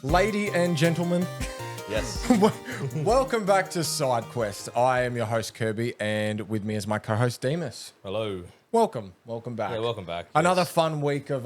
Lady and gentlemen, Yes. welcome back to Side Quest. I am your host Kirby, and with me is my co-host Demas. Hello. Welcome back. Yeah, welcome back. Another Yes. fun week of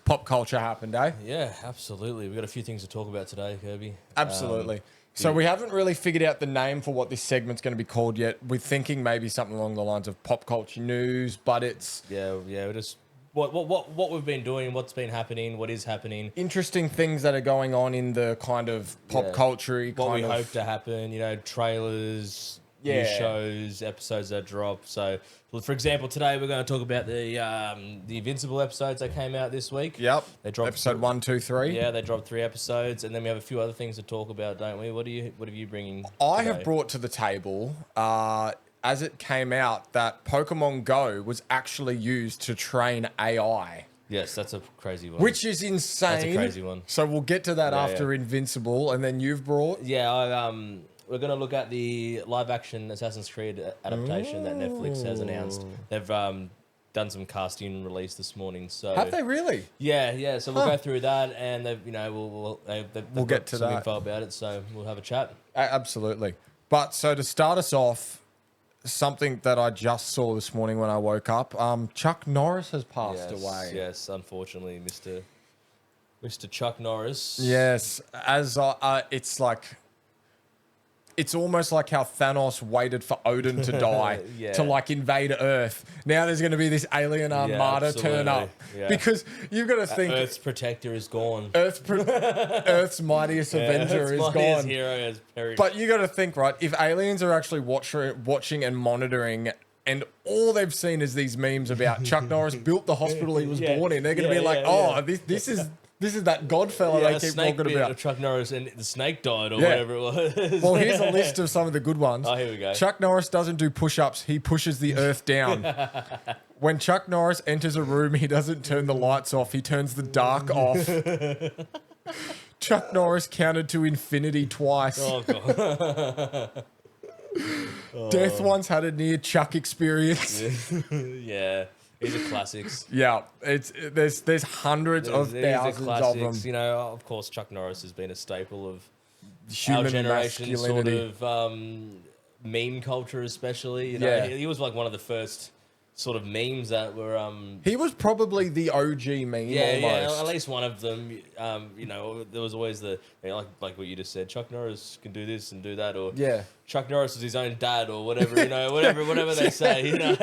pop culture happened, eh? Yeah, absolutely. We've got a few things to talk about today, Kirby. Absolutely. So we haven't really figured out the name for what this segment's going to be called yet. We're thinking maybe something along the lines of pop culture news, but it's We're just what we've been doing, what's been happening, what is happening, interesting things that are going on in the kind of pop culture. what we hope to happen. You know, trailers, new shows, episodes that drop. So, for example, today we're going to talk about the Invincible episodes that came out this week. Yep. They dropped episode 1, 2, 3. Yeah, they dropped 3 episodes, and then we have a few other things to talk about, don't we? What have you bringing? I today? have brought to the table, as it came out, that Pokemon Go was actually used to train AI. Yes, that's a crazy one. Which is insane. That's a crazy one. So we'll get to that after Invincible, and then you've brought... Yeah, we're going to look at the live-action Assassin's Creed adaptation that Netflix has announced. They've done some casting release this morning. So Have they really? Yeah. So we'll go through that, and they've, we'll We'll get to some that. info about it. So we'll have a chat. Absolutely. But so to start us off, something that I just saw this morning when I woke up, Chuck Norris has passed away. Yes, unfortunately, Mr. Chuck Norris. Yes, as it's like... It's almost like how Thanos waited for Odin to die to like invade Earth. Now there's going to be this alien armada turn up because you've got to think Earth's protector is gone. Earth's mightiest Avenger is gone. Hero has perished. But you got to think, right? If aliens are actually watching and monitoring, and all they've seen is these memes about Chuck Norris built the hospital he was born in, they're going to be like, this is that Godfellow they keep talking about. Chuck Norris and the snake died or whatever it was. Well, here's a list of some of the good ones. Oh, here we go. Chuck Norris doesn't do push-ups. He pushes the earth down. When Chuck Norris enters a room, he doesn't turn the lights off. He turns the dark off. Chuck Norris counted to infinity twice. Oh, God. Death once had a near Chuck experience. Yeah. These are classics. Yeah, there's hundreds of thousands of them. You know, of course, Chuck Norris has been a staple of Human our generation, sort masculinity. of meme culture, especially. You know, he was like one of the first sort of memes that were. He was probably the OG meme. Almost. At least one of them. You know, there was always like what you just said. Chuck Norris can do this and do that, or Chuck Norris is his own dad, or whatever. You know, whatever they say. You know,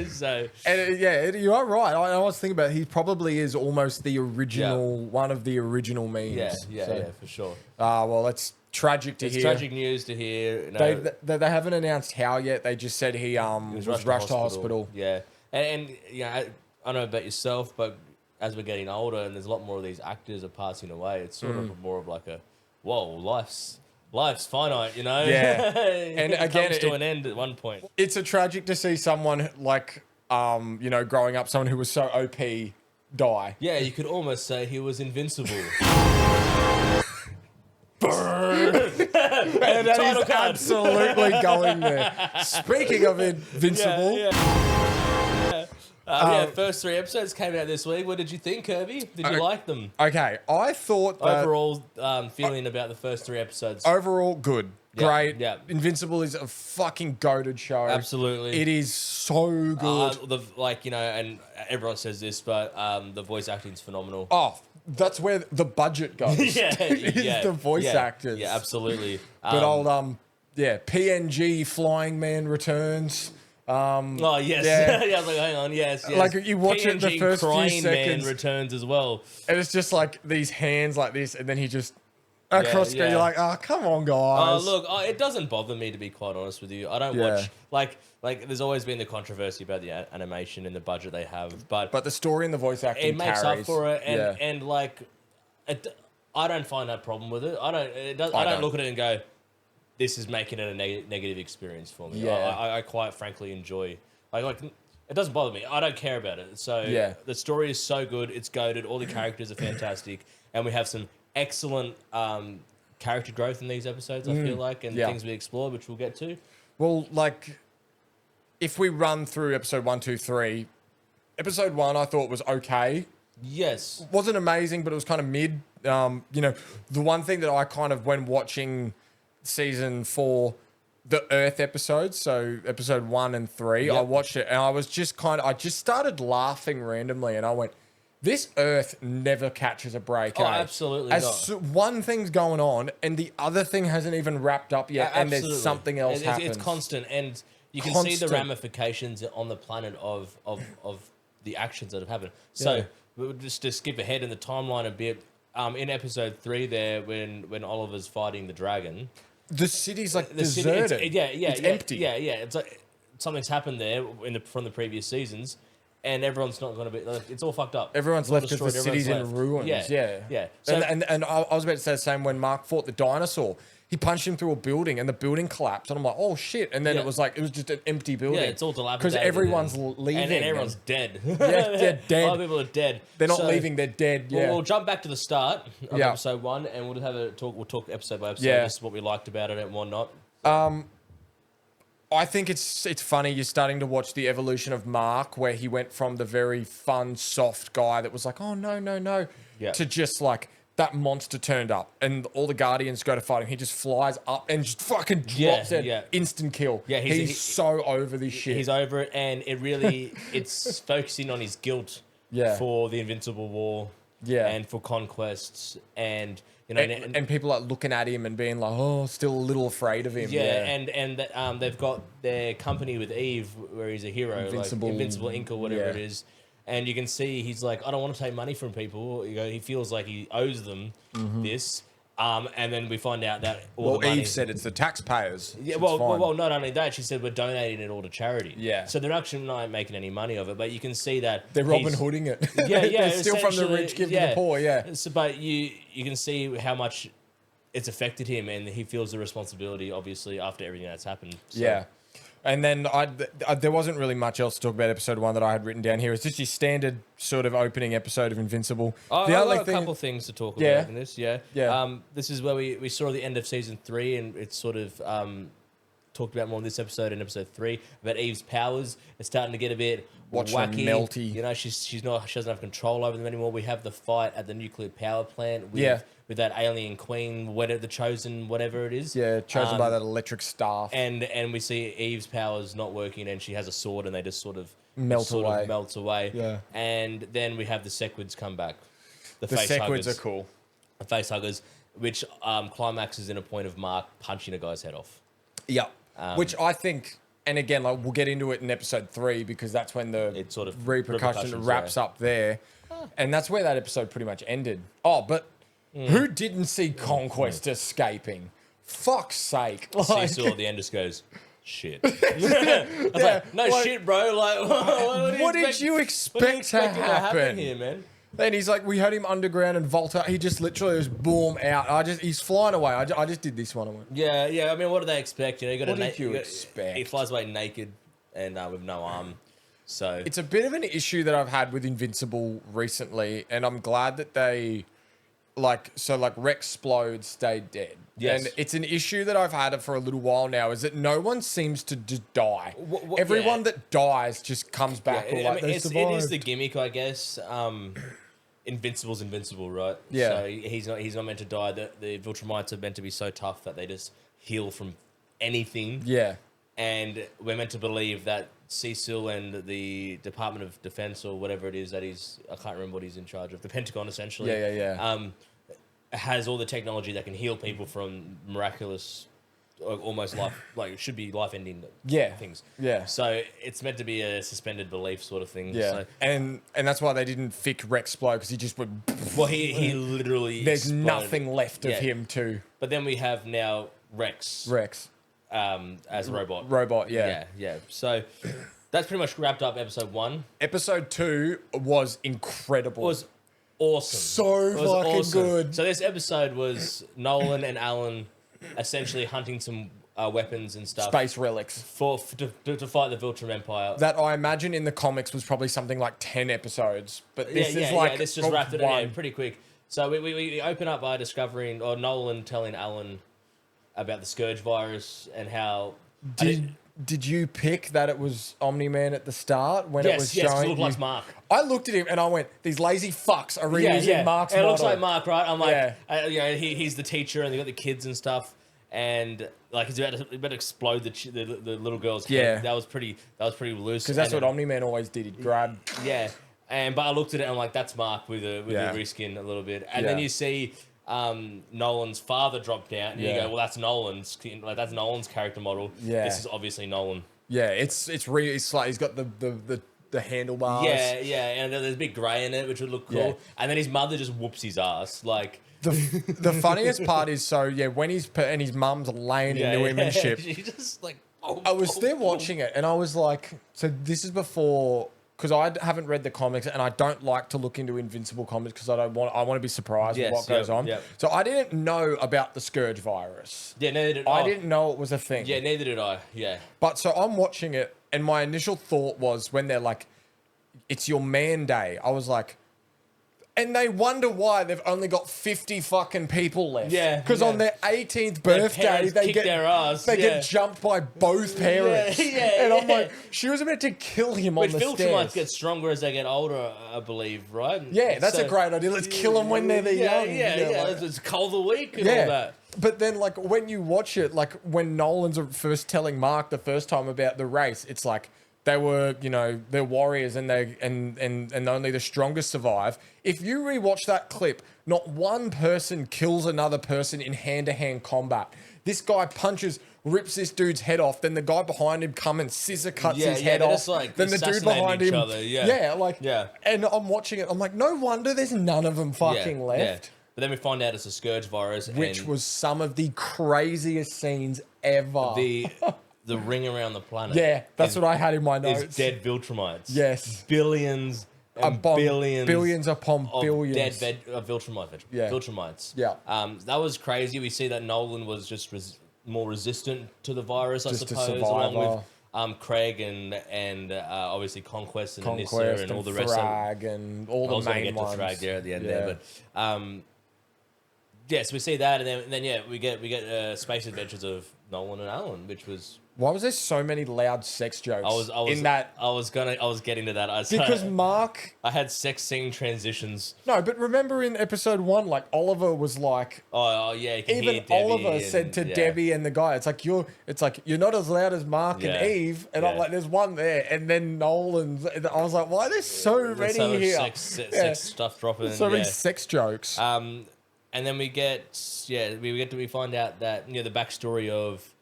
so and you are right. I was thinking about it. He probably is almost the original one of the original memes. Yeah, for sure. Well, it's tragic to hear. It's tragic news to hear. You know, they haven't announced how yet. They just said he was rushed to hospital. Yeah, and you know, I don't know about yourself, but as we're getting older and there's a lot more of these actors are passing away, it's sort of more of like a, whoa, life's finite, you know? Yeah. And again, comes to an end at one point. It's a tragic to see someone like, growing up, someone who was so OP die. Yeah, you could almost say he was invincible. Burn! And that is absolutely going there. Speaking of Invincible. First 3 episodes came out this week. What did you think, Kirby? Did you like them? Okay, I thought that... Overall feeling about the first 3 episodes. Overall, good. Great. Yeah. Invincible is a fucking goated show. Absolutely. It is so good. And everyone says this, but the voice acting's phenomenal. Oh, that's where the budget goes. The voice actors. Yeah, absolutely. But PNG Flying Man returns. Oh, yes. Yeah. I was like, hang on, yes. Like, you watch it the first few Crying seconds. Man returns as well. And it's just like these hands like this, and then he just... Across screen, you're like, oh, come on, guys. Look, it doesn't bother me, to be quite honest with you. I don't watch... Like, there's always been the controversy about the animation and the budget they have, but the story and the voice acting it makes carries. up for it, and I don't find that problem with it. I don't look at it and go, this is making it a negative experience for me. I quite frankly enjoy... Like, it doesn't bother me. I don't care about it. So the story is so good. It's goated. All the characters are fantastic. And we have some excellent character growth in these episodes, I feel like, and things we explore, which we'll get to. Well, like, if we run through episode 1, 2, 3, episode 1 I thought was okay. Yes. Wasn't amazing, but it was kind of mid. You know, the one thing that I kind of, when watching season 4, the Earth episodes, so episode 1 and 3, Yep. I watched it and I was just I just started laughing randomly and I went, this Earth never catches a break. Oh, absolutely not. One thing's going on and the other thing hasn't even wrapped up yet, and there's something else happening. It's constant, and you can see the ramifications on the planet of the actions that have happened. So just to skip ahead in the timeline a bit, in episode 3 there, when Oliver's fighting the dragon, the city's like deserted. It's empty. Yeah. It's like something's happened there from the previous seasons, and everyone's not going to be. It's all fucked up. Everyone's left because the city's in ruins. Yeah. So, and I was about to say the same when Mark fought the dinosaur. He punched him through a building and the building collapsed. And I'm like, oh shit. And then it was just an empty building. Yeah, it's all dilapidated. Because everyone's leaving. And everyone's dead. They're dead. A lot of people are dead. They're not leaving, they're dead. Yeah. We'll jump back to the start of episode 1 and we'll have a talk. We'll talk episode by episode. This is what we liked about it and whatnot. I think it's funny. You're starting to watch the evolution of Mark, where he went from the very fun, soft guy that was like, oh, no, to just like, that monster turned up and all the Guardians go to fight him. He just flies up and just fucking drops it. Instant kill. Yeah, he's so over this shit. He's over it, and it really, it's focusing on his guilt for the Invincible War and for conquests, and you know, and people are looking at him and being like, oh, still a little afraid of him. And they've got their company with Eve, where he's a hero, Invincible Inc. or whatever it is. And you can see he's like, I don't want to take money from people. You know, he feels like he owes them this. And then we find out that all the money... Eve said it's the taxpayers. Yeah, well, not only that, she said we're donating it all to charity. Yeah. So they're actually not making any money of it, but you can see that they're Robin Hooding it. Yeah, they're still from the rich, give to the poor. Yeah. So, but you can see how much it's affected him, and he feels the responsibility, obviously, after everything that's happened. So. Yeah. And then there wasn't really much else to talk about episode 1 that I had written down here. It's just your standard sort of opening episode of Invincible. I've got a couple of things to talk about in this. This is where we saw the end of season 3, and it's sort of talked about more in this episode and episode 3 about Eve's powers. It's starting to get a bit wacky. Melty. You know, she doesn't have control over them anymore. We have the fight at the nuclear power plant with that alien queen, the chosen, whatever it is. Yeah, chosen by that electric staff. And we see Eve's powers not working, and she has a sword, and they just sort of melts away. Yeah. And then we have the Sequids come back. The face Sequids are cool. The face huggers, which climaxes in a point of Mark punching a guy's head off. Yeah. Which I think, and again, like we'll get into it in episode 3 because that's when the sort of repercussion wraps up there. And that's where that episode pretty much ended. Oh, but who didn't see Conquest escaping? Fuck's sake. Cecil at the end just goes, shit. Shit, bro. Like, what did you expect to happen here, man? Then he's like, we heard him underground and Volta. He just literally was boom out. He's flying away. I just did this one. I went, yeah. I mean, what do they expect? You know, what did you expect? He flies away naked and with no arm. So it's a bit of an issue that I've had with Invincible recently, and I'm glad that they Rex Splode stayed dead. Yes. And it's an issue that I've had for a little while now, is that no one seems to die. Everyone that dies just comes back. It is the gimmick, I guess. Invincible's invincible, right? Yeah. So he's not meant to die. The Viltrumites are meant to be so tough that they just heal from anything. Yeah. And we're meant to believe that Cecil and the Department of Defense or whatever it is that I can't remember what he's in charge of, the Pentagon essentially. Yeah. Has all the technology that can heal people from miraculous, almost it should be life-ending things. Yeah. So it's meant to be a suspended belief sort of thing. Yeah. So, and that's why they didn't fix Rex Splode, because he just went... Well, he literally There's exploded. Nothing left of him too. But then we have now Rex. As a robot. Yeah. So that's pretty much wrapped up episode 1. Episode 2 was incredible. It was awesome. So fucking awesome. good. So this episode was Nolan and Alan essentially hunting some weapons and stuff. Space relics. To fight the Viltrum Empire. That I imagine in the comics was probably something like 10 episodes. But this is this just wrapped it up pretty quick. So we open up by discovering, or Nolan telling Alan about the Scourge virus and how... did you pick that it was Omni-Man at the start when it was showing? Yes, it looked like Mark. I looked at him and I went, "These lazy fucks are reusing Mark's model." It looks like Mark, right? I'm like, he's the teacher, and they got the kids and stuff, and like he's about to explode the little girl's head. Yeah, that was pretty loose. Because that's what Omni-Man always did. He'd grab. Yeah, but I looked at it and I'm like, that's Mark with a reskin a little bit, and then you see. Nolan's father dropped out, and you go, well, that's Nolan's character model. Yeah, this is obviously Nolan. Yeah, it's like he's got the handlebars. Yeah, and there's a bit grey in it, which would look cool. Yeah. And then his mother just whoops his ass, like. The funniest part is when his mum's laying into him and shit. She just like. I was there watching it, and I was like, so this is before. Because I haven't read the comics, and I don't like to look into Invincible comics because I want to be surprised with what goes on. Yep. So I didn't know about the Scourge virus. Yeah, neither did I. Didn't know it was a thing. Yeah, neither did I. Yeah. But so I'm watching it, and my initial thought was when they're like, "It's your man day," I was like. And they wonder why they've only got 50 fucking people left. Yeah. Because on their 18th birthday, they get their ass. They get jumped by both parents. And I'm like, she was about to kill him on the stairs. Viltrumites get stronger as they get older, I believe, right? Yeah, that's a great idea. Let's kill them when they're young. Yeah. Like, it's cold the week and all that. But then, like, when you watch it, like, when Nolan's first telling Mark the first time about the race, it's like, they were, they're warriors and only the strongest survive. If you rewatch that clip, not one person kills another person in hand-to-hand combat. This guy rips this dude's head off. Then the guy behind him and scissor cuts his head off. Like then the dude behind him, other. And I'm watching it. I'm like, no wonder there's none of them fucking left. Yeah. But then we find out it's a Scourge virus, which was some of the craziest scenes ever. The ring around the planet. Yeah, that's what I had in my notes. Is dead Viltrumites. Yes. Billions billions. Billions upon billions. Dead Viltrumite. Yeah. Viltrumites. Yeah. That was crazy. We see that Nolan was just more resistant to the virus, I suppose, along with Craig and obviously Conquest and Nissa and all the rest of Thrag and all the main ones. Thrag there at the end there. But so we see that, and then we get Space Adventures of Nolan and Alan, which was. Why was there so many loud sex jokes in that? I was getting to that. Because Mark... I had sex scene transitions. No, but remember in episode 1, like, Oliver was like... Oh yeah, you can even hear Debbie Oliver said to Debbie and the guy, it's like, you're not as loud as Mark and Eve. And I'm like, there's one there. And then Nolan's... I was like, why are there so many so much here? Sex stuff dropping. So many sex jokes. And then we find out that, the backstory of...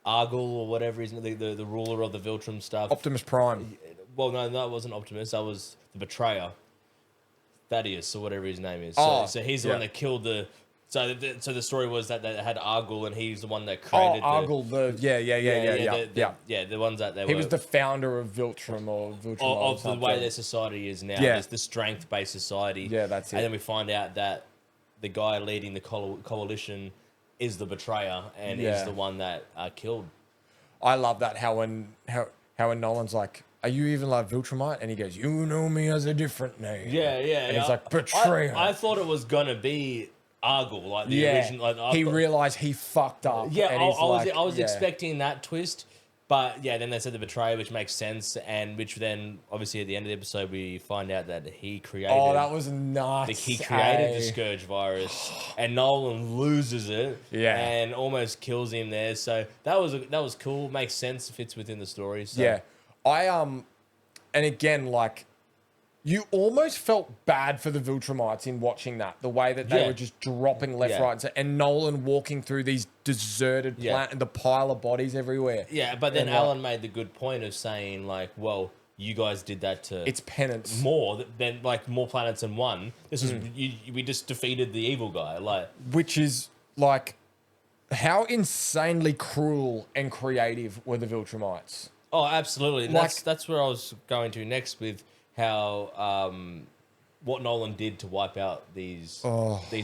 Argyle or whatever is the ruler of the Viltrum stuff. Optimus Prime. Well, no, that wasn't Optimus. That was the Betrayer. Thaddeus or whatever his name is. So he's the one that killed the. So the story was that they had Argyle and he's the one that created. Argyle, the ones that they. He was the founder of Viltrum of the way their society is now. Yeah. The strength-based society. Yeah, that's it. And then we find out that the guy leading the coalition is the Betrayer and is the one that killed. I love that how when Nolan's like, are you even like Viltrumite? And he goes, you know me as a different name. Yeah. And he's like, Betrayer. I thought it was gonna be Argyle, like the original. Like, he realized he fucked up. Yeah, and I was expecting that twist. But then they said the Betrayer, which makes sense, and which then obviously at the end of the episode we find out that he created. Oh, that was nuts! He created the Scourge virus, and Nolan loses it, and almost kills him there. So that was cool. Makes sense. Fits within the story. So. Yeah, and again, like. You almost felt bad for the Viltrumites in watching that, the way that they were just dropping left, right, and Nolan walking through these deserted planet and the pile of bodies everywhere. Yeah, but then Alan made the good point of saying, like, well, you guys did that to... It's penance. More than, like, more planets than one. This is... we just defeated the evil guy, like... Which is, like, how insanely cruel and creative were the Viltrumites? Oh, absolutely. Like, that's where I was going to next with... how what Nolan did to wipe out these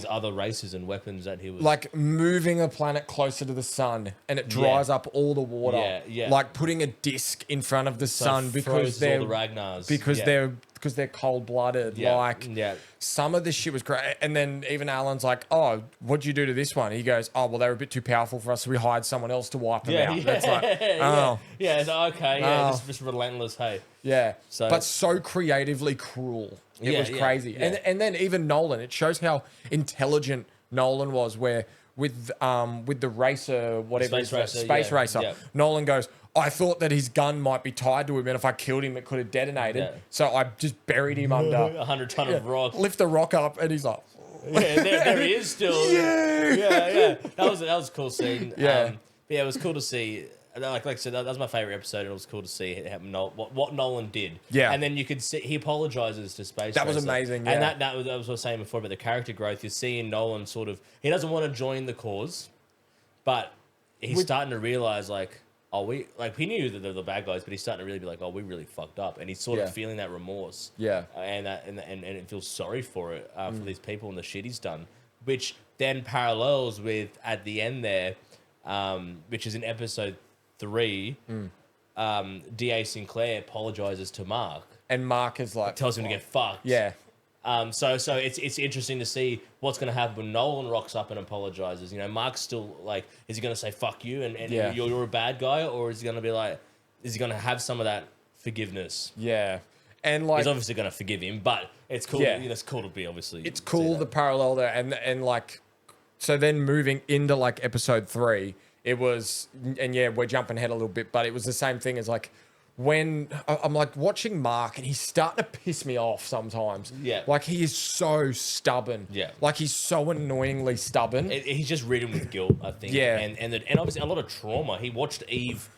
other races and weapons that he was... Like moving a planet closer to the sun and it dries up all the water. Yeah. Like putting a disc in front of the sun because they're... all the Ragnars. Because they're because they're cold-blooded. Yeah. Like, some of this shit was great. And then even Alan's like, oh, what'd you do to this one? He goes, oh, well, they're a bit too powerful for us, so we hired someone else to wipe them out. That's like, oh. Yeah, it's like, okay, just relentless, hey. Yeah, but so creatively cruel. It was crazy. Yeah. And then even Nolan, it shows how intelligent Nolan was, where with the racer, whatever space racer, Nolan goes, I thought that his gun might be tied to him, and if I killed him, it could have detonated. So I just buried him under 100-ton of rock. Lift the rock up, and he's like, there he is still. Yeah. That was a cool scene. Yeah. It was cool to see. Like I said, that was my favorite episode, and it was cool to see what Nolan did. Yeah. And then you could see he apologizes to Space That Racer. was amazing, And that was what I was saying before about the character growth. You're seeing Nolan sort of, he doesn't want to join the cause, but he's starting to realize, like, he knew that they're the bad guys, but he's starting to really be like, oh, we really fucked up. And he's sort of feeling that remorse. Yeah. And it feels sorry for it, for these people and the shit he's done, which then parallels with, at the end there, which is in episode 3, D.A. Sinclair apologizes to Mark. And Mark is like, tells him to get fucked. Yeah. So it's interesting to see what's going to happen when Nolan rocks up and apologizes. You know, Mark's still like, is he going to say fuck you and you're a bad guy, or is he going to be like, is he going to have some of that forgiveness? Yeah. And like, he's obviously going to forgive him, but it's cool. Yeah. It's cool to be obviously. It's cool the parallel there, and like, so then moving into like episode 3, it was, and yeah, we're jumping ahead a little bit, but it was the same thing as like, when I'm like watching Mark and he's starting to piss me off sometimes. Yeah. Like, he is so stubborn. Yeah. Like, he's so annoyingly stubborn. He's just ridden with guilt, I think. Yeah. And obviously a lot of trauma. He watched Eve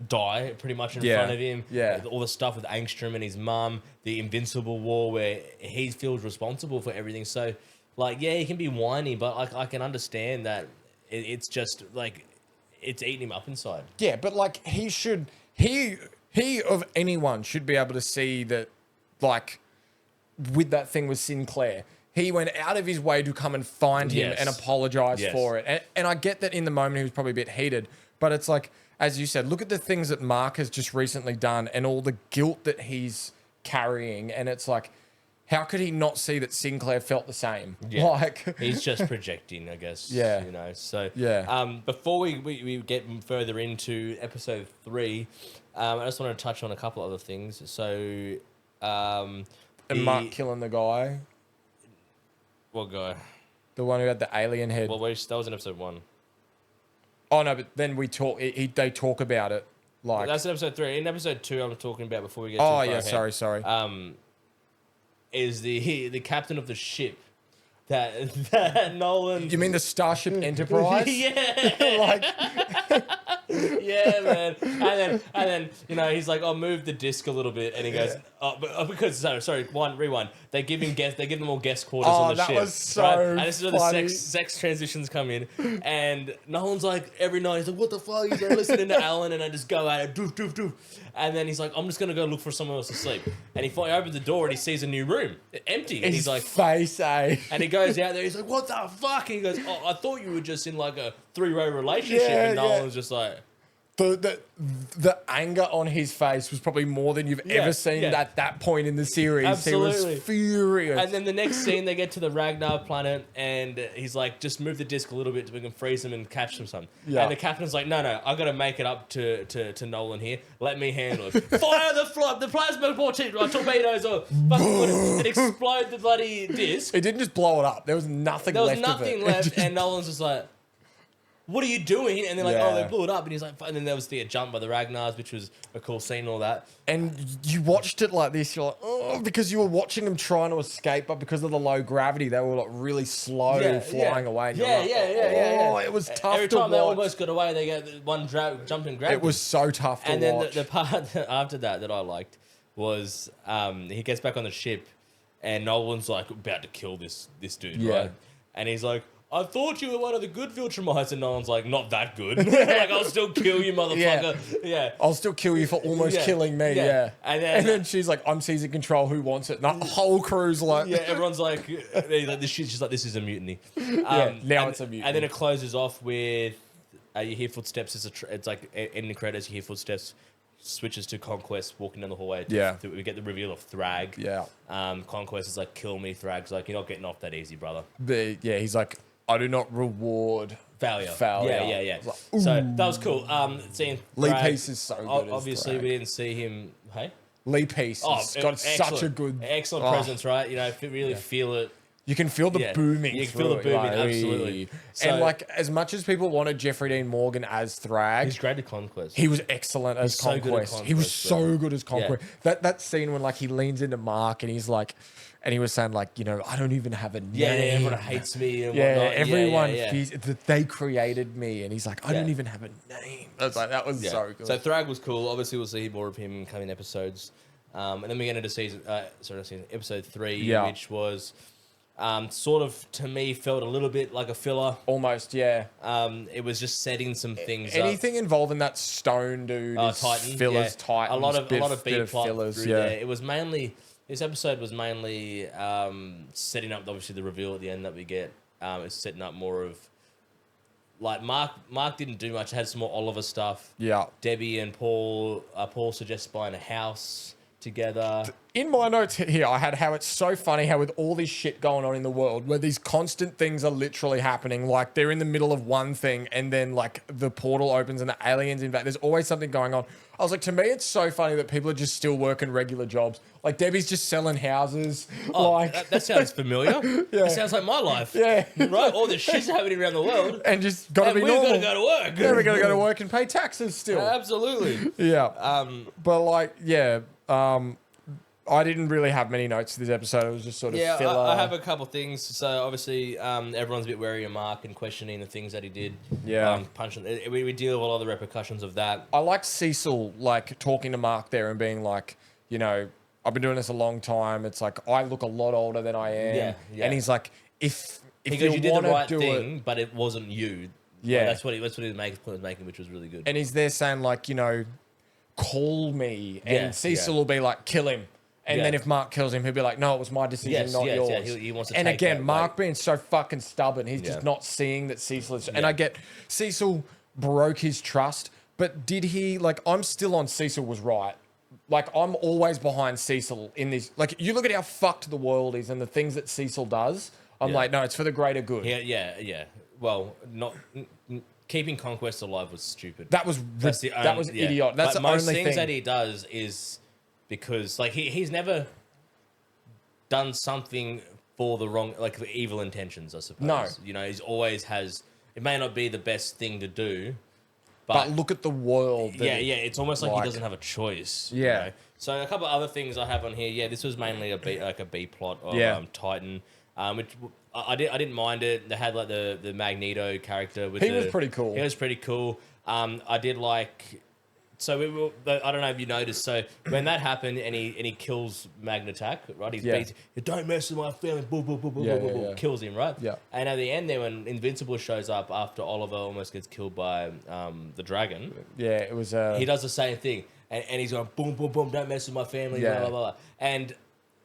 die pretty much in front of him. Yeah. All the stuff with Angstrom and his mum, the Invincible war where he feels responsible for everything. So, like, yeah, he can be whiny, but I can understand that it's just, like, it's eating him up inside. Yeah, but, like, he of anyone should be able to see that, like, with that thing with Sinclair, he went out of his way to come and find him and apologize for it. And I get that in the moment he was probably a bit heated, but it's like, as you said, look at the things that Mark has just recently done and all the guilt that he's carrying. And it's like, how could he not see that Sinclair felt the same? Yeah. Like, he's just projecting, I guess. Yeah. You know, so before we get further into episode 3, I just want to touch on a couple other things. So, and Mark killing the guy. What guy? The one who had the alien head. Well, that was in episode 1. Oh no, but then they talk about it. Like, that's in episode 3. In episode 2, I'm talking about before we get. Oh yeah, sorry. Is the captain of the ship that Nolan? You mean the Starship Enterprise? Yeah. Yeah, man. And then you know, he's like, "I'll move the disc a little bit," and he goes, rewind. They give them all guest quarters on the ship. That was so funny. And this is where the sex transitions come in, and Nolan's like, every night he's like, "What the fuck?" He's like listening to Alan, and I just go at it, doof doof doof, and then he's like, "I'm just gonna go look for someone else to sleep," and he opens the door and he sees a new room, empty, and he's like, "Face, eh?" And he goes out there, he's like, "What the fuck?" And he goes, "Oh, I thought you were just in like a 3-way relationship," and Nolan's just like. The anger on his face was probably more than you've ever seen at that point in the series. Absolutely. He was furious. And then the next scene, they get to the Ragnar planet, and he's like, just move the disc a little bit so we can freeze them and catch them some. Yeah. And the captain's like, no, I got to make it up to Nolan here. Let me handle it. Fire the plasma torpedoes or and explode the bloody disc. It didn't just blow it up. There was nothing left of it. There was nothing left, and Nolan's just like, what are you doing? And they're like, oh, they blew it up. And he's like, and then there was the jump by the Ragnars, which was a cool scene and all that. And you watched it like this, you're like, oh, because you were watching them trying to escape, but because of the low gravity, they were like really slow flying away. And yeah. It was tough to watch. Every time they almost got away, they get one jumped and grabbed. It was so tough to watch. And then the part after that I liked was he gets back on the ship and Nolan's like about to kill this dude, right? And he's like, I thought you were one of the good Viltrumites, and Nolan's like, not that good. Like, I'll still kill you, motherfucker. Yeah. I'll still kill you for almost killing me, And then she's like, I'm seizing control, who wants it? And the whole crew's like... Yeah, everyone's like, she's like, this is a mutiny. Now it's a mutiny. And then it closes off with, you hear footsteps, it's like, in the credits, you hear footsteps, switches to Conquest walking down the hallway. We get the reveal of Thrag. Yeah. Conquest is like, kill me. Thrag's like, you're not getting off that easy, brother. He's like, I do not reward failure. Yeah. Like, so that was cool. Seeing Lee Thrag, Peace is so good. Obviously, we didn't see him. Hey, Lee Peace has got such a good, excellent presence, right? You know, really feel it. You can feel the booming. You can feel the booming, absolutely. So, and like, as much as people wanted Jeffrey Dean Morgan as Thrag, he's great at Conquest. He was excellent as Conquest. He was so good as Conquest. That scene when like he leans into Mark and he's like, and he was saying like, you know, I don't even have a name. Yeah, everyone hates me and whatnot. Everyone feels that they created me, and he's like, I don't even have a name. That's like that was so good. So Thrag was cool. Obviously, we'll see more of him in coming episodes. And then we get into episode 3, which was sort of, to me, felt a little bit like a filler. Almost, yeah. It was just setting some things Anything involving that stone dude, Titan, fillers, Titans, a lot of B plot fillers, through there. It was mainly, this episode was mainly setting up, obviously, the reveal at the end that we get. It's setting up more of, like, Mark didn't do much. It had some more Oliver stuff. Yeah. Debbie and Paul suggests buying a house together. In my notes here, I had how it's so funny how with all this shit going on in the world, where these constant things are literally happening, like they're in the middle of one thing and then like the portal opens and the aliens invade. There's always something going on. I was like, to me, it's so funny that people are just still working regular jobs. Like Debbie's just selling houses. Oh, like that sounds familiar. That sounds like my life. Yeah. Right? All this shit's happening around the world. And just got to be normal. We've got to go to work. Yeah, we got to go to work and pay taxes still. Absolutely. Yeah. But like, I didn't really have many notes to this episode. It was just sort of filler. I have a couple things. So obviously, everyone's a bit wary of Mark and questioning the things that he did. Yeah. Punching. We deal with a lot of the repercussions of that. I like Cecil like talking to Mark there and being like, you know, I've been doing this a long time. It's like I look a lot older than I am. Yeah. And he's like, if you did the right thing, but it wasn't you. Yeah. That's what he was making, which was really good. And he's there saying like, you know, call me, and Cecil will be like, kill him. And then if Mark kills him, he'll be like, no, it was my decision, not yours. Yeah, he wants to and take again, that, Mark being so fucking stubborn, he's just not seeing that Cecil is... And I get, Cecil broke his trust, but did he... Like, I'm still on Cecil was right. Like, I'm always behind Cecil in this... Like, you look at how fucked the world is and the things that Cecil does, I'm like, no, it's for the greater good. Yeah. Well, not... Keeping Conquest alive was stupid. That was idiot. That's the most only things thing that he does is... Because like he's never done something for the wrong, like the evil intentions, I suppose. No, you know, he's always has. It may not be the best thing to do, but look at the world. It's almost like he doesn't have a choice. Yeah. You know? So a couple of other things I have on here. Yeah, this was mainly a B plot of Titan, which I didn't mind it. They had like the Magneto character. He was pretty cool. He was pretty cool. I did like. So I don't know if you noticed. So when that happened and he kills Magnetak, right? He beats. Don't mess with my family. Boom, boom, boom, boom, boom, boom, boom. Kills him, right? Yeah. And at the end there, when Invincible shows up after Oliver almost gets killed by the dragon. Yeah, it was. He does the same thing, and he's going boom, boom, boom. Don't mess with my family. Blah, blah, blah. And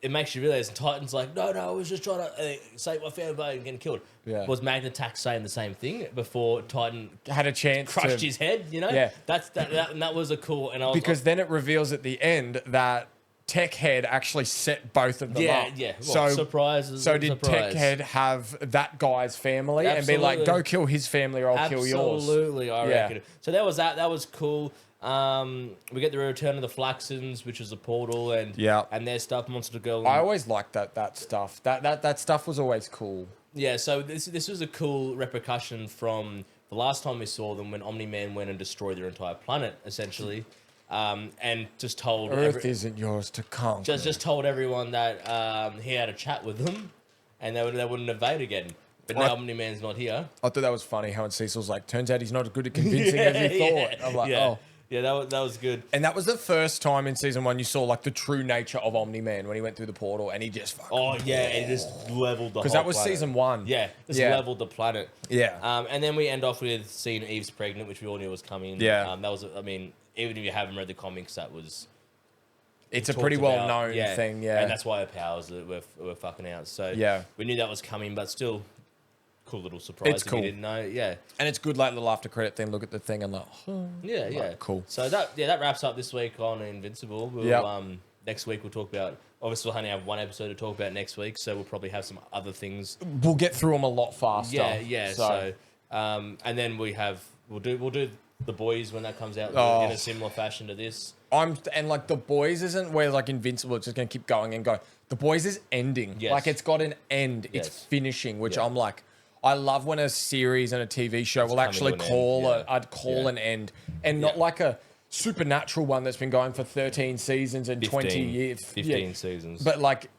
it makes you realize Titan's like, no, I was just trying to save my family by getting killed. Yeah. Was Magnetak saying the same thing before Titan had a chance crushed his head? You know, that was a cool. And because then it reveals at the end that Tech Head actually set both of them up. Yeah. Well, so surprises. So did Tech Head have that guy's family and be like, go kill his family or I'll kill yours? Absolutely, I reckon. So that was that. That was cool. We get the return of the Flaxons, which is a portal, and their stuff, Monster Girl. I always liked that stuff. That stuff was always cool. Yeah, so this was a cool repercussion from the last time we saw them when Omni-Man went and destroyed their entire planet, essentially, and just told Earth isn't yours to conquer. Just told everyone that he had a chat with them, and they wouldn't invade again. But now Omni-Man's not here. I thought that was funny how Cecil's like, turns out he's not as good at convincing as he thought. I'm like, oh. Yeah, that was good. And that was the first time in season 1 you saw like the true nature of Omni-Man when he went through the portal and he just fucking... he just leveled the whole planet. Because that was season 1. Yeah, leveled the planet. Yeah. And then we end off with seeing Eve's pregnant, which we all knew was coming. Yeah. That was, I mean, even if you haven't read the comics, that was... It's a pretty well-known thing, And that's why her powers were fucking out. So we knew that was coming, but still... cool little surprise. It's if cool. You didn't know. Yeah. And it's good, like, little after credit thing. Look at the thing and like, Yeah. cool. So that wraps up this week on Invincible. We'll, next week we'll talk about. Obviously, we'll only have one episode to talk about next week, so we'll probably have some other things. We'll get through them a lot faster. Yeah. So and then we'll do The Boys when that comes out in a similar fashion to this. And like The Boys isn't where like Invincible, it's just gonna keep going and go. The Boys is ending. Yes. Like it's got an end. Yes. It's finishing, which I'm like, I love when a series and a TV show will actually call an end, and not like a supernatural one that's been going for 13 seasons and 20 years. 15 seasons. But like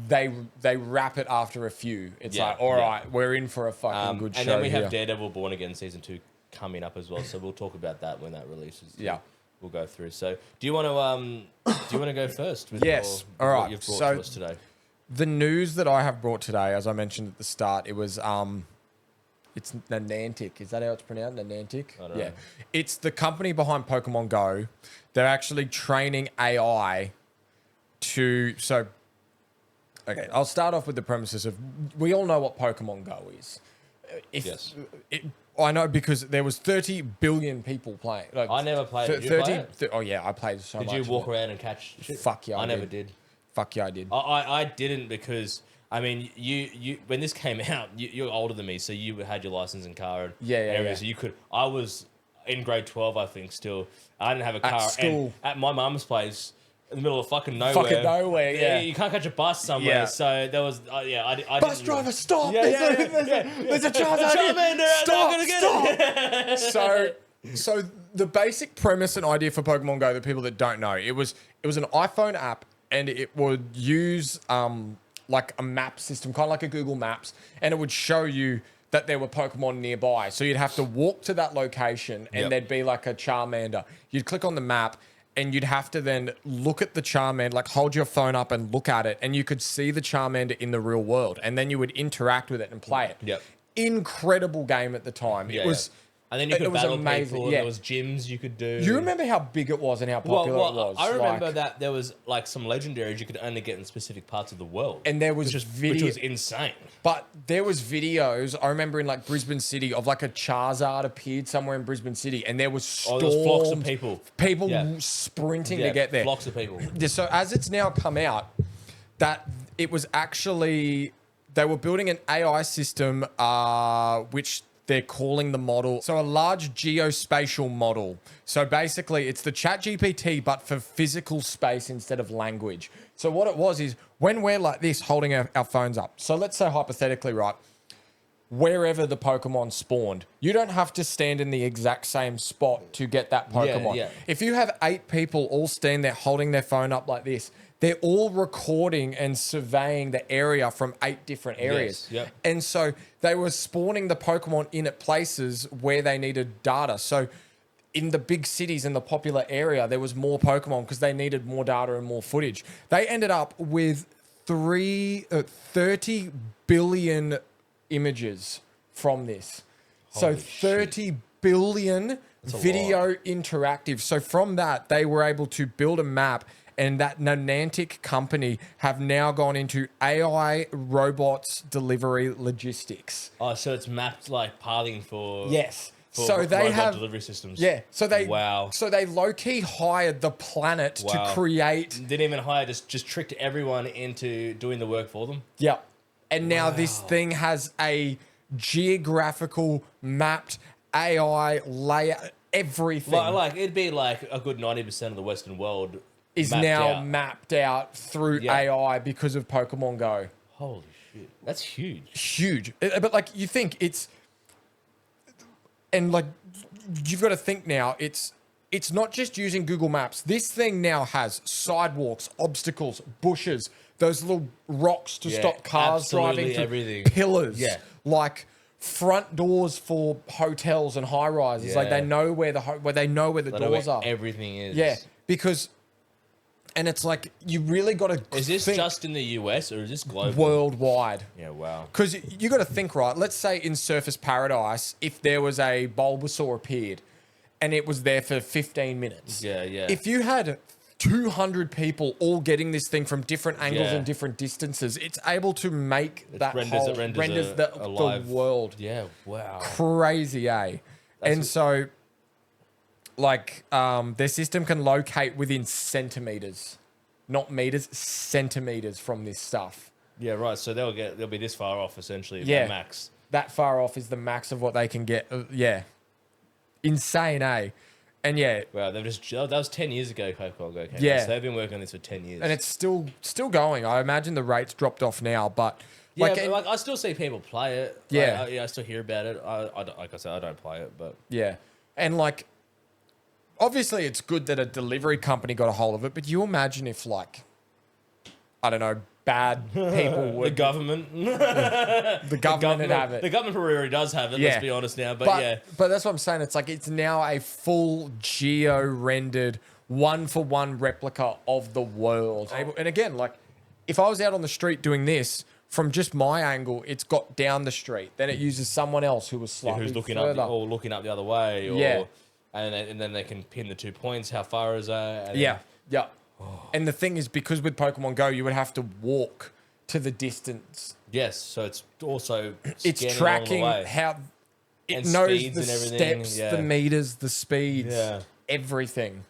they wrap it after a few. It's like, all right, we're in for a fucking good show. And then we have Daredevil Born Again season 2 coming up as well. So we'll talk about that when that releases. Yeah. We'll go through. So do you want to go first with all right. what you've brought to us today? The news that I have brought today, as I mentioned at the start, it was it's Niantic. Is that how it's pronounced? Niantic? I don't know. It's the company behind Pokemon Go. They're actually training AI okay, I'll start off with the premises of we all know what Pokemon Go is. Yes. I know because there was 30 billion people playing. Like, I never played it. Did you play it? Oh yeah, I played so much. Did you walk around and catch shit? Fuck yeah, I never did. Fuck yeah, I did. I didn't because I mean you when this came out, you're older than me, so you had your license and car and areas. Yeah. You could. I was in grade 12, I think. Still, I didn't have a car. At school. And at my mum's place. In the middle of fucking nowhere. Yeah. You can't catch a bus somewhere. Yeah. So there was, I Bus driver, stop! Yeah, There's a Charmander! Stop! So the basic premise and idea for Pokemon Go, the people that don't know, it was an iPhone app, and it would use like a map system, kind of like a Google Maps, and it would show you that there were Pokemon nearby. So you'd have to walk to that location, and there'd be like a Charmander. You'd click on the map, and you'd have to then look at the Charmander, like hold your phone up and look at it, and you could see the Charmander in the real world, and then you would interact with it and play it. Yep. Incredible game at the time. It was. And then you could battle people, and there was gyms you could do. You remember how big it was and how popular it was? I remember that there was like some legendaries you could only get in specific parts of the world. And there was which was insane. But there was videos, I remember in like Brisbane City, of like a Charizard appeared somewhere in Brisbane City, and there was storms. There was flocks of people. People sprinting to get there. Flocks of people. So as it's now come out, that it was actually, they were building an AI system, which they're calling the model. So a large geospatial model. So basically it's the ChatGPT, but for physical space instead of language. So what it was is when we're like this, holding our phones up. So let's say hypothetically, right, wherever the Pokemon spawned, you don't have to stand in the exact same spot to get that Pokemon. Yeah. If you have 8 people all stand there holding their phone up like this, they're all recording and surveying the area from 8 different areas. Yes, And so they were spawning the Pokemon in at places where they needed data. So in the big cities in the popular area, there was more Pokemon because they needed more data and more footage. They ended up with 30 billion images from this. Holy so 30 billion video interactive. So from that, they were able to build a map, and that Niantic company have now gone into AI robots delivery logistics. Oh, so it's mapped like pathing for... Yes. For so they have delivery systems. Yeah. So they Wow. So they low key hired the planet to create. Didn't even hire, just tricked everyone into doing the work for them. Yeah. And now this thing has a geographical mapped AI layout, everything. Like it'd be like a good 90% of the Western world is now mapped out through AI because of Pokemon Go. Holy shit. That's huge. Huge. But like you think it's, and like you've got to think now, it's not just using Google Maps. This thing now has sidewalks, obstacles, bushes, those little rocks to stop cars driving through, everything. Pillars, like front doors for hotels and high rises. Like they know where the doors are. Everything is. Yeah, because. And it's like, you really got to Is this just in the US or is this global? Worldwide. Yeah, wow. Because you got to think, right? Let's say in Surface Paradise, if there was a Bulbasaur appeared and it was there for 15 minutes. Yeah. If you had 200 people all getting this thing from different angles and different distances. It's able to make that renders the world. Yeah, wow. Crazy, eh? So, like, their system can locate within centimeters, not meters, centimeters from this stuff. Yeah, right. So they'll be this far off essentially. Yeah, max. That far off is the max of what they can get. Yeah, insane, eh? And yeah, wow, that was 10 years ago. Pokemon Go came out, so they've been working on this for 10 years, and it's still going. I imagine the rates dropped off now, but I still see people play it. Yeah, I still hear about it. Like I said, I don't play it, but yeah, and like, obviously, it's good that a delivery company got a hold of it. But you imagine if, like, I don't know, bad people would... The government would have it. The government probably already does have it, let's be honest now. But yeah. But that's what I'm saying. It's like it's now a full geo-rendered, one-for-one replica of the world. And again, like, if I was out on the street doing this, from just my angle, it's got down the street. Then it uses someone else who was slightly who's looking further. up, or looking up the other way. Or, and then they can pin the 2 points. How far is that? Yeah. And the thing is, because with Pokemon Go, you would have to walk to the distance. Yes, so it's also tracking how it knows the steps, the meters, the speeds, everything.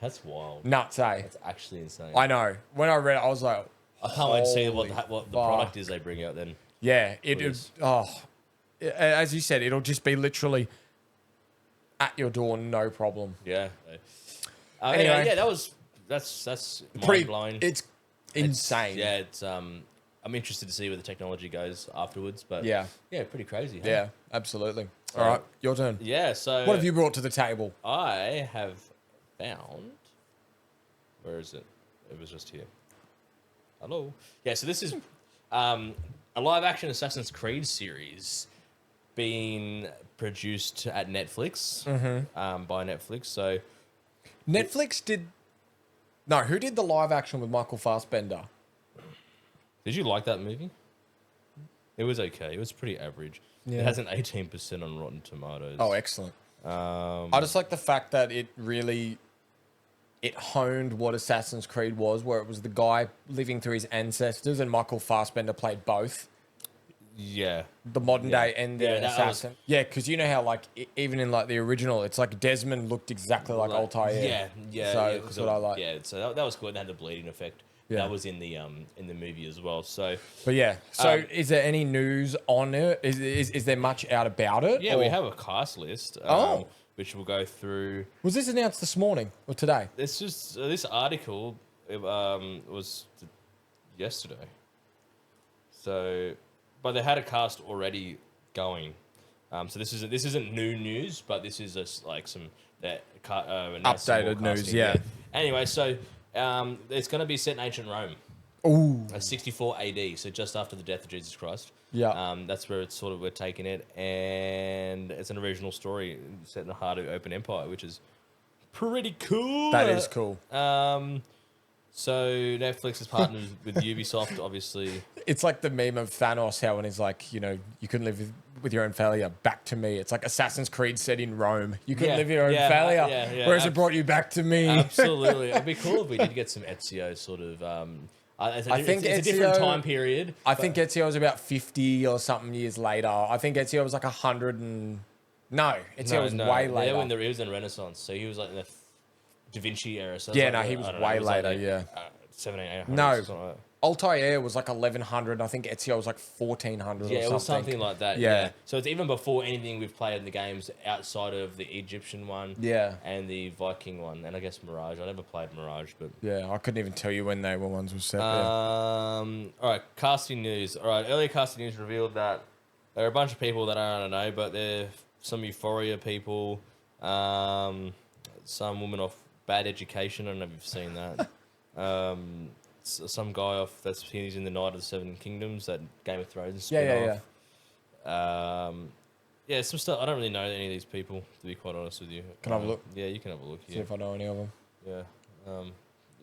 That's wild. Nuts, eh? That's actually insane. I know. When I read it, I was like, I can't wait to see what the product is they bring out then. Yeah, it is. As you said, it'll just be literally at your door, no problem. Yeah. Anyway, yeah, that's mind blowing. It's insane. It's I'm interested to see where the technology goes afterwards, but yeah, pretty crazy. Huh? Yeah, absolutely. All right, your turn. Yeah. So what have you brought to the table? I have found. Where is it? It was just here. Hello. Yeah. So this is a live-action Assassin's Creed series being produced at Netflix by Netflix. So Netflix did. No, who did the live action with Michael Fassbender? Did you like that movie? It was okay. It was pretty average. Yeah. It has an 18% on Rotten Tomatoes. Oh, excellent. I just like the fact that it honed what Assassin's Creed was, where it was the guy living through his ancestors, and Michael Fassbender played both. Yeah. The modern day and the assassin. Because you know how, like, even in, like, the original, it's like Desmond looked exactly like Altair. Yeah. So that's what I like. Yeah, so that was cool. It had the bleeding effect. Yeah. That was in the movie as well. So, but yeah. So, is there any news on it? Is there much out about it? Yeah, we have a cast list. Which we'll go through. Was this announced this morning or today? It's just this article. Was yesterday. So, but they had a cast already going. So this isn't new news, but this is just like some updated news. Yeah. Anyway, so. It's going to be set in ancient Rome. Ooh. 64 AD, so just after the death of Jesus Christ. Yeah. That's where it's we're taking it, and it's an original story set in the heart of open empire, which is pretty cool. That is cool. So Netflix is partnered with Ubisoft, obviously. It's like the meme of Thanos, how when he's like, you couldn't live with your own failure. Back to me. It's like Assassin's Creed set in Rome. You couldn't live with your own failure, whereas it brought you back to me. Absolutely. It'd be cool if we did get some Ezio sort of... I think it's a different time period. I think Ezio was about 50 or something years later. I think Ezio was like 100 and... No, Ezio was way later. Yeah, when he was in Renaissance. So he was like in the Da Vinci era. So he was way later, 1700s. No, Altair was like 1100. I think Ezio was like 1400 or something. Yeah, it was something like that. Yeah. So it's even before anything we've played in the games outside of the Egyptian one. Yeah. And the Viking one. And I guess Mirage. I never played Mirage, but... Yeah, I couldn't even tell you when they were ones were set. All right, casting news. All right, earlier casting news revealed that there are a bunch of people that I don't know, but they're some Euphoria people, some woman off Bad Education. I don't know if you've seen that. Some guy he's in the Knight of the Seven Kingdoms, that Game of Thrones spin-off. Yeah, some stuff. I don't really know any of these people, to be quite honest with you. Can I have a look? Yeah, you can have a look. See if I know any of them. Yeah.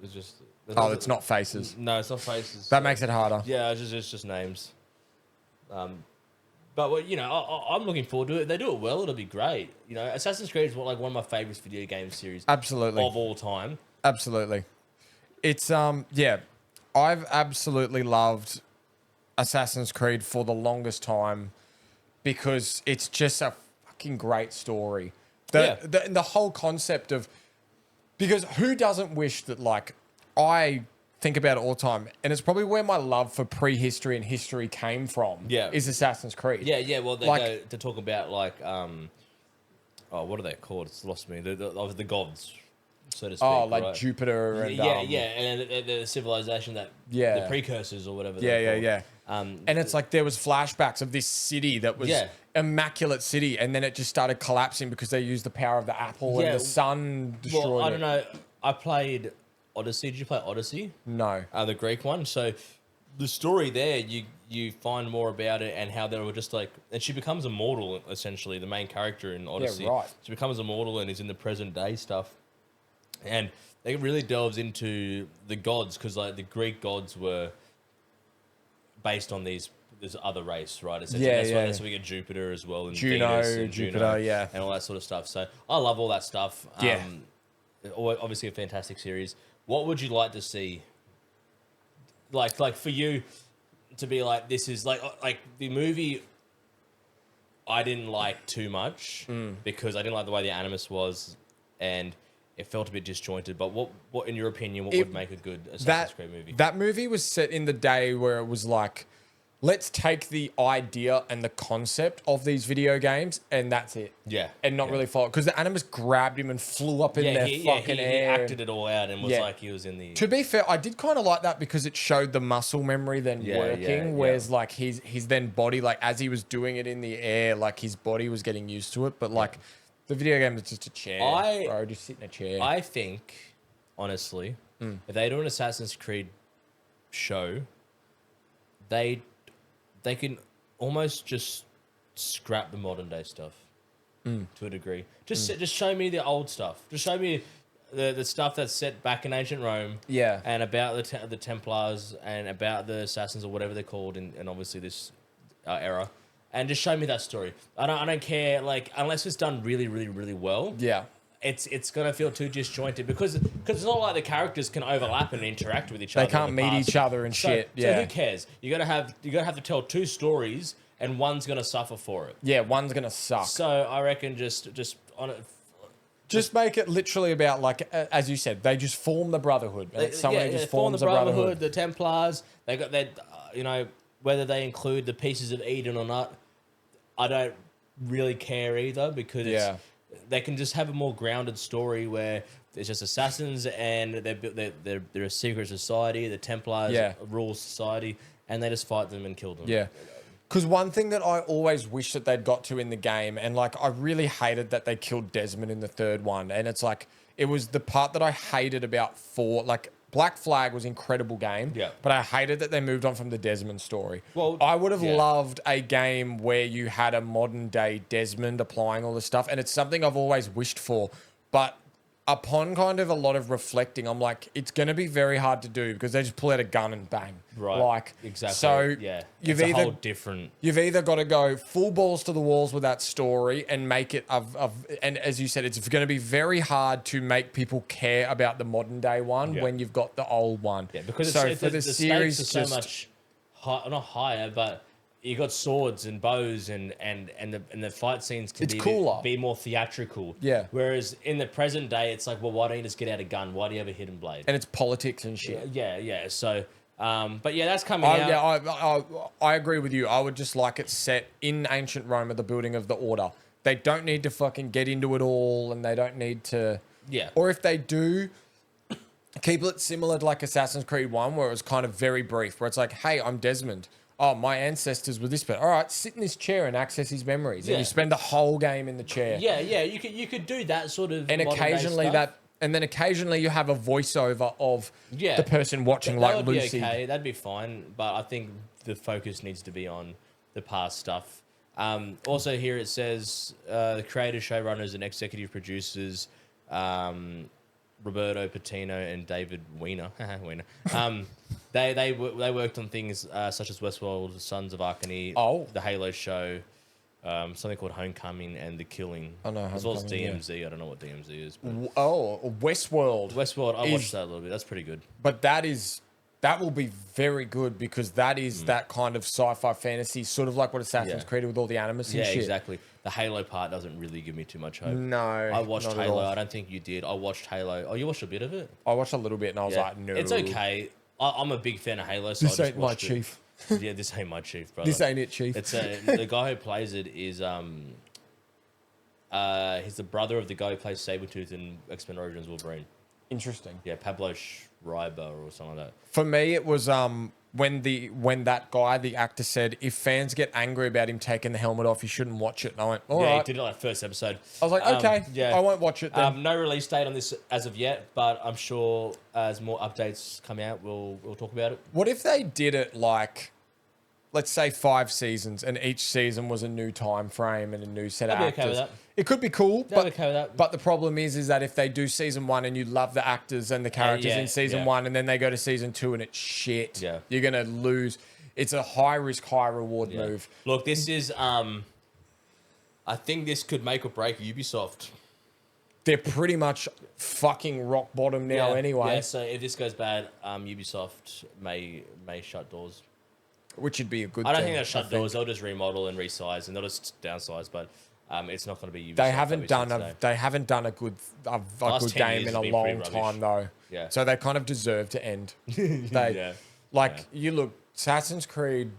It's just... it's not faces. No, it's not faces. That makes it harder. Yeah, it's just names. But I'm looking forward to it. If they do it well, it'll be great. Assassin's Creed is one of my favorite video game series. Absolutely. Of all time. Absolutely. It's yeah, I've absolutely loved Assassin's Creed for the longest time because it's just a fucking great story. The whole concept of, because who doesn't wish that, like, I think about it all the time, and it's probably where my love for prehistory and history came from. Yeah. Is Assassin's Creed. Yeah. Well, they go to talk about like what are they called? It's lost me. The gods, so to speak. Oh, like right? Jupiter and and the civilization that the precursors or whatever. Yeah. And it's like there was flashbacks of this city that was immaculate city, and then it just started collapsing because they used the power of the apple and the sun destroyed Well, I don't it. know. I played Odyssey. Did you play Odyssey? No. The Greek one. So the story there, you find more about it and how they were just like, and she becomes immortal essentially. The main character in Odyssey. Yeah, right. She becomes immortal and is in the present day stuff, and it really delves into the gods because like the Greek gods were based on this other race, right? Essentially, that's why we get Jupiter as well, and Juno, Venus and Jupiter, Juno, and all that sort of stuff. So I love all that stuff. Yeah. Obviously a fantastic series. What would you like to see? Like for you to be like, this is like the movie I didn't like too much because I didn't like the way the animus was and it felt a bit disjointed. But what in your opinion, what would make a good Assassin's Creed movie? That movie was set in the day where it was like, let's take the idea and the concept of these video games, and that's it. Yeah. And not really follow. Because the animus grabbed him and flew up in their fucking air. He acted it all out and was like he was in the... To be fair, I did kind of like that because it showed the muscle memory then working, whereas like his then body, like as he was doing it in the air, like his body was getting used to it. But like the video game is just a chair, bro, just sit in a chair. I think, honestly, if they do an Assassin's Creed show, they can almost just scrap the modern day stuff to a degree. Just show me the old stuff. Just show me the stuff that's set back in ancient Rome. Yeah. And about the Templars and about the Assassins or whatever they're called in obviously this era. And just show me that story. I don't care, like, unless it's done really, really, really well. Yeah. It's gonna feel too disjointed because it's not like the characters can overlap and interact with each other. They can't meet each other and shit. So who cares? You're gonna have to tell two stories, and one's gonna suffer for it. Yeah, one's gonna suck. So I reckon just on it. Just make it literally about, like, as you said, they just form the Brotherhood. And it's someone who just forms the Brotherhood. The Templars. They got that. Whether they include the pieces of Eden or not, I don't really care either because they can just have a more grounded story where it's just assassins and they're a secret society. The Templars rule society, and they just fight them and kill them. Yeah. Because one thing that I always wish that they'd got to in the game, and like I really hated that they killed Desmond in the third one, and it's like it was the part that I hated about 4. Like Black Flag was an incredible game, but I hated that they moved on from the Desmond story. Well, I would have loved a game where you had a modern day Desmond applying all this stuff, and it's something I've always wished for. But upon kind of a lot of reflecting, I'm like, it's going to be very hard to do because they just pull out a gun and bang. Right. Like, exactly. So you've a whole different. You've either got to go full balls to the walls with that story and make it and as you said, it's going to be very hard to make people care about the modern day one when you've got the old one. Yeah, because so it's, for the series, stakes are so much not higher, but you got swords and bows and the fight scenes can be more theatrical. Yeah. Whereas in the present day, it's like, well, why don't you just get out a gun? Why do you have a hidden blade? And it's politics and shit. Yeah. So, but yeah, that's coming out. Yeah, I agree with you. I would just like it set in ancient Rome at the building of the Order. They don't need to fucking get into it all, and they don't need to. Yeah. Or if they do, keep it similar to like Assassin's Creed 1, where it was kind of very brief, where it's like, hey, I'm Desmond. Oh, my ancestors were this bit. All right, sit in this chair and access his memories. And you spend the whole game in the chair. Yeah. You could do that sort of. And occasionally then occasionally you have a voiceover of the person watching, that like would Lucy. Be okay. That'd be fine. But I think the focus needs to be on the past stuff. Also, here it says the creators, showrunners, and executive producers. Roberto Patino and David Weiner. They worked on things such as Westworld, Sons of Arcany, the Halo show, something called Homecoming and The Killing. Oh, no, as well as Homecoming, DMZ. I don't know what DMZ is. But Oh, Westworld. Westworld, I watched that a little bit. That's pretty good. But that will be very good because that is that kind of sci-fi fantasy, sort of like what Assassin's Creed with all the animus and shit. Yeah, exactly. The Halo part doesn't really give me too much hope. No, I watched not at Halo. all. I don't think you did. I watched Halo. Oh, you watched a bit of it? I watched a little bit and I was like, no. It's okay. I'm a big fan of Halo, so This I just ain't my watched it. chief. Yeah, this ain't my chief, brother. This ain't it, chief. It's the guy who plays it is he's the brother of the guy who plays Sabretooth in X-Men Origins Wolverine. Interesting. Yeah, Pablo Schreiber or something like that. For me, it was when that guy, the actor, said if fans get angry about him taking the helmet off, you shouldn't watch it. And I went, all right. He did it like first episode. I was like, okay, I won't watch it then. No release date on this as of yet, but I'm sure as more updates come out, we'll talk about it. What if they did it like, let's say 5 seasons, and each season was a new time frame and a new set of I'd be actors? okay with that. It could be cool, I'd be okay with that. but the problem is that if they do season 1 and you love the actors and the characters in season 1, and then they go to season 2 and it's shit, you're gonna lose. It's a high risk, high reward move. Look, this is I think this could make or break Ubisoft. They're pretty much fucking rock bottom now anyway. Yeah, so if this goes bad, Ubisoft may shut doors. Which would be a good I don't thing. think they'll shut doors. They'll just remodel and resize, and they'll just downsize. But it's not going to be Ubisoft. They haven't done a good game in a long time though. Yeah. So they kind of deserve to end. You look, Assassin's Creed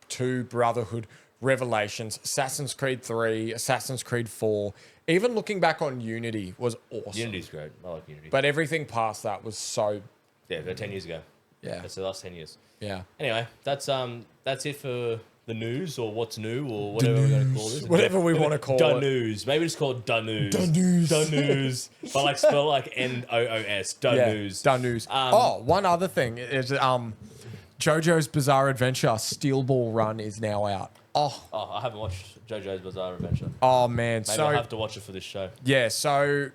2, Brotherhood, Revelations, Assassin's Creed 3, Assassin's Creed 4. Even looking back on Unity was awesome. Unity's great. I like Unity. But everything past that was so. Yeah, about 10 years ago. Yeah. That's the last 10 years. Yeah. Anyway, that's it for the news or what's new or whatever we're going to call this. Whatever we want to call it. it. News. Maybe just call it Dun News. Dun News. Dun News. But like spell like N-O-O-S. Dun News. Dun News. One other thing is JoJo's Bizarre Adventure Steel Ball Run is now out. Oh, I haven't watched JoJo's Bizarre Adventure. Oh, man. Maybe I'll have to watch it for this show. Yeah, so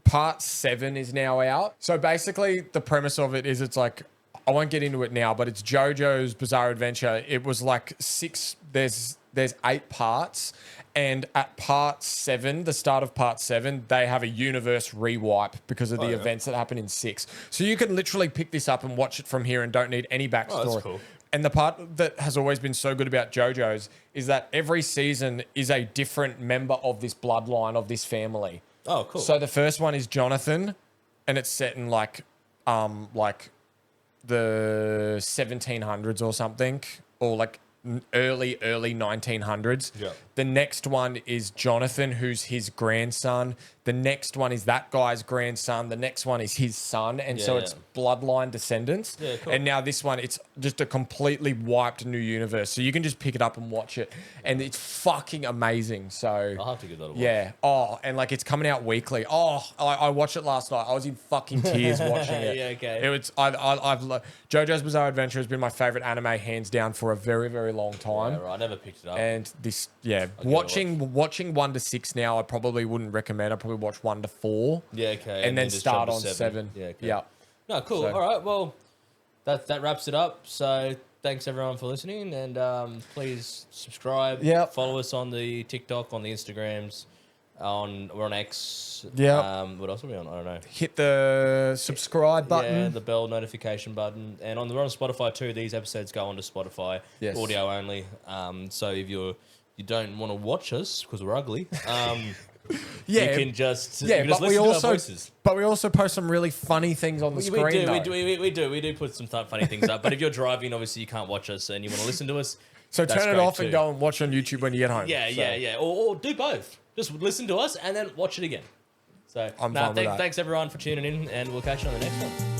part 7 is now out. So basically the premise of it is it's like, I won't get into it now, but it's JoJo's Bizarre Adventure. It was like 6, there's 8 parts. And at part 7, the start of part 7, they have a universe rewipe because of the events that happen in 6. So you can literally pick this up and watch it from here and don't need any backstory. Oh, that's cool. And the part that has always been so good about JoJo's is that every season is a different member of this bloodline, of this family. Oh, cool. So the first one is Jonathan, and it's set in like the 1700s or something, or like early 1900s. Yeah. The next one is Jonathan, who's his grandson. The next one is that guy's grandson. The next one is his son. And it's bloodline descendants. Yeah, cool. And now this one, it's just a completely wiped new universe. So you can just pick it up and watch it. And it's fucking amazing. So I'll have to give that a watch. Yeah. Oh, and like it's coming out weekly. Oh, I watched it last night. I was in fucking tears watching it. Yeah, okay. It was, JoJo's Bizarre Adventure has been my favorite anime hands down for a very, very long time. Yeah, right. I never picked it up. And this, watching 1 to 6 now, I probably wouldn't recommend. I'd probably watch 1 to 4. Yeah, okay. And then just start jump on to 7. Yeah, okay. Yeah. No, cool. So- All right. Well, that wraps it up. So thanks everyone for listening, and please subscribe. Yep. Follow us on the TikTok, on the Instagrams, we're on X. Yep. What else are we on? I don't know. Hit the subscribe button. Yeah, the bell notification button, and we're on Spotify too. These episodes go onto Spotify, audio only. So if you don't want to watch us because we're ugly, you can just listen to our voices. But we also post some really funny things on the screen. We do put some funny things up. But if you're driving, obviously you can't watch us, and you want to listen to us. So turn it off and go and watch on YouTube when you get home. Yeah. Or do both. Just listen to us and then watch it again. So, thanks everyone for tuning in, and we'll catch you on the next one.